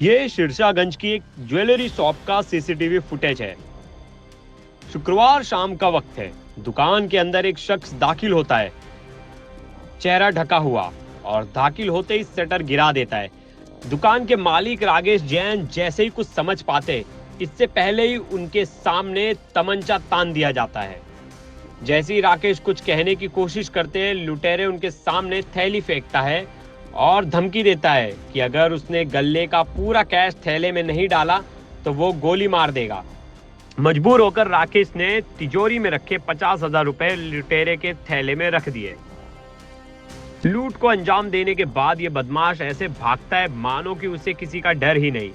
ये शीर्षागंज की एक ज्वेलरी शॉप का सीसीटीवी फुटेज है। शुक्रवार शाम का वक्त है। दुकान के अंदर एक शख्स दाखिल होता है, चेहरा ढका हुआ, और दाखिल होते ही शटर गिरा देता है। दुकान के मालिक राकेश जैन जैसे ही कुछ समझ पाते, इससे पहले ही उनके सामने तमंचा तान दिया जाता है। जैसे ही राकेश कुछ कहने की कोशिश करते हैं, लुटेरे उनके सामने थैली फेंकता है और धमकी देता है कि अगर उसने गल्ले का पूरा कैश थैले में नहीं डाला तो वो गोली मार देगा। मजबूर होकर राकेश ने तिजोरी में रखे 50,000 रुपए लुटेरे के थैले में रख दिए। लूट को अंजाम देने के बाद ये बदमाश ऐसे भागता है मानो कि उसे किसी का डर ही नहीं।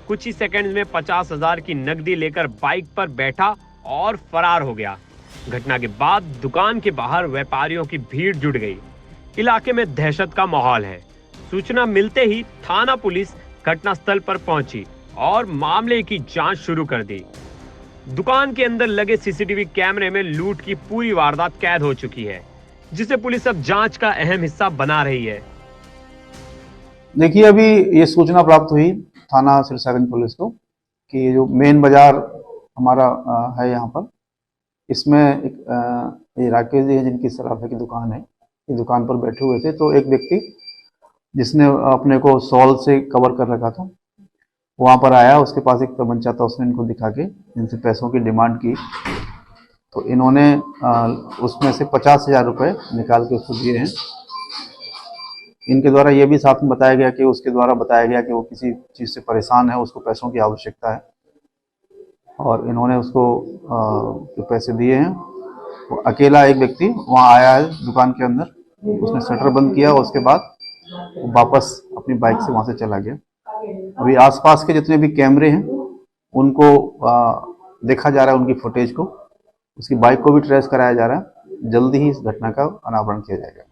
कुछ ही सेकंड्स में 50,000 की नकदी लेकर बाइक पर बैठा और फरार हो गया। घटना के बाद दुकान के बाहर व्यापारियों की भीड़ जुट गई। इलाके में दहशत का माहौल है। सूचना मिलते ही थाना पुलिस घटनास्थल पर पहुंची और मामले की जांच शुरू कर दी। दुकान के अंदर लगे सीसीटीवी कैमरे में लूट की पूरी वारदात कैद हो चुकी है, जिसे पुलिस अब जांच का अहम हिस्सा बना रही है। देखिए, अभी ये सूचना प्राप्त हुई थाना शीर्षागंज पुलिस को कि जो मेन बाजार हमारा है यहाँ पर, इसमें एक ये राकेश जी है जिनकी सराफे की दुकान है। ये दुकान पर बैठे हुए थे तो एक व्यक्ति जिसने अपने को शॉल से कवर कर रखा था वहाँ पर आया। उसके पास एक तमंचा था, उसने इनको दिखा के इनसे पैसों की डिमांड की। तो इन्होंने उसमें से 50,000 रुपये निकाल के उसको दिए हैं। इनके द्वारा ये भी साथ में बताया गया कि उसके द्वारा बताया गया कि वो किसी चीज़ से परेशान है, उसको पैसों की आवश्यकता है, और इन्होंने उसको जो पैसे दिए हैं। वो अकेला एक व्यक्ति वहाँ आया है दुकान के अंदर, उसने शटर बंद किया और उसके बाद वो वापस अपनी बाइक से वहाँ से चला गया। अभी आसपास के जितने भी कैमरे हैं उनको देखा जा रहा है, उनकी फुटेज को, उसकी बाइक को भी ट्रेस कराया जा रहा है। जल्दी ही इस घटना का अनावरण किया जाएगा।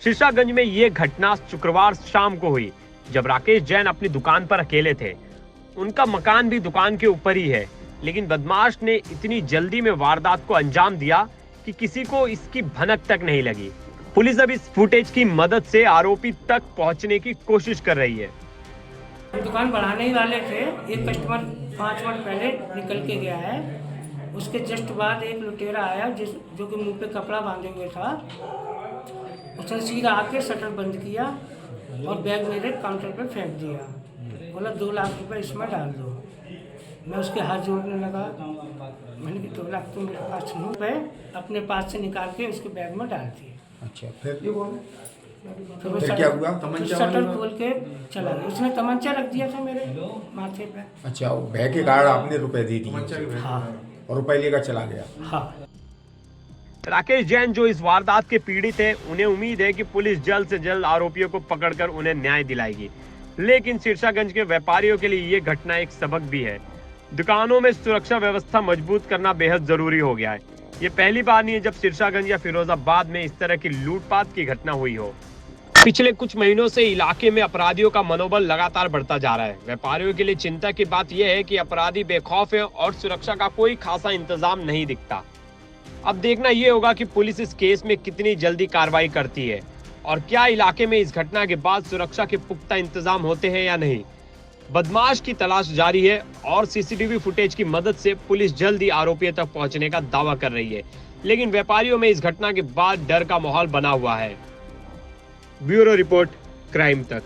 शीर्षागंज में यह घटना शुक्रवार शाम को हुई, जब राकेश जैन अपनी दुकान पर अकेले थे। उनका मकान भी दुकान के ऊपर ही है, लेकिन बदमाश ने इतनी जल्दी में वारदात को अंजाम दिया कि किसी को इसकी भनक तक नहीं लगी। पुलिस अब इस फुटेज की मदद से आरोपी तक पहुंचने की कोशिश कर रही है। दुकान बढ़ाने ही वाले थे, एक कस्टमर 5 मिनट पहले निकल के गया है। उसके जस्ट बाद एक लुटेरा आया जो कि मुंह पे कपड़ा बांधे हुए था। उसने सीधा आके शटर बंद किया और बैग मेरे काउंटर पे फेंक दिया। बोला 2 लाख रुपए इसमें डाल दो। मैं उसके हाथ जोड़ने लगा। मैंने कि 2 लाख तो मेरे पास नहीं पे, अपने पास से निकाल के उसके बैग में डाल दिए। अच्छा, फिर फिर क्या हुआ? तमंचा शटर खोल के चला गया। उसने तमंचा रख दिया था मेरे माथे पे। अच्छा, भय के कारण आपने रुपए दे दिए? हाँ। और रुपए लेकर चला गया? हाँ। राकेश जैन जो इस वारदात के पीड़ित है, उन्हें उम्मीद है कि पुलिस जल्द से जल्द आरोपियों को पकड़कर उन्हें न्याय दिलाएगी। लेकिन शीर्षागंज के व्यापारियों के लिए ये घटना एक सबक भी है। दुकानों में सुरक्षा व्यवस्था मजबूत करना बेहद जरूरी हो गया है। ये पहली बार नहीं है जब शीर्षागंज या फिरोजाबाद में इस तरह की लूटपाट की घटना हुई हो। पिछले कुछ महीनों से इलाके में अपराधियों का मनोबल लगातार बढ़ता जा रहा है। व्यापारियों के लिए चिंता की बात यह है कि अपराधी बेखौफ है और सुरक्षा का कोई खासा इंतजाम नहीं दिखता। अब देखना यह होगा कि पुलिस इस केस में कितनी जल्दी कार्रवाई करती है और क्या इलाके में इस घटना के बाद सुरक्षा के पुख्ता इंतजाम होते हैं या नहीं। बदमाश की तलाश जारी है और सीसीटीवी फुटेज की मदद से पुलिस जल्द ही आरोपियों तक पहुंचने का दावा कर रही है। लेकिन व्यापारियों में इस घटना के बाद डर का माहौल बना हुआ है। ब्यूरो रिपोर्ट, क्राइम तक।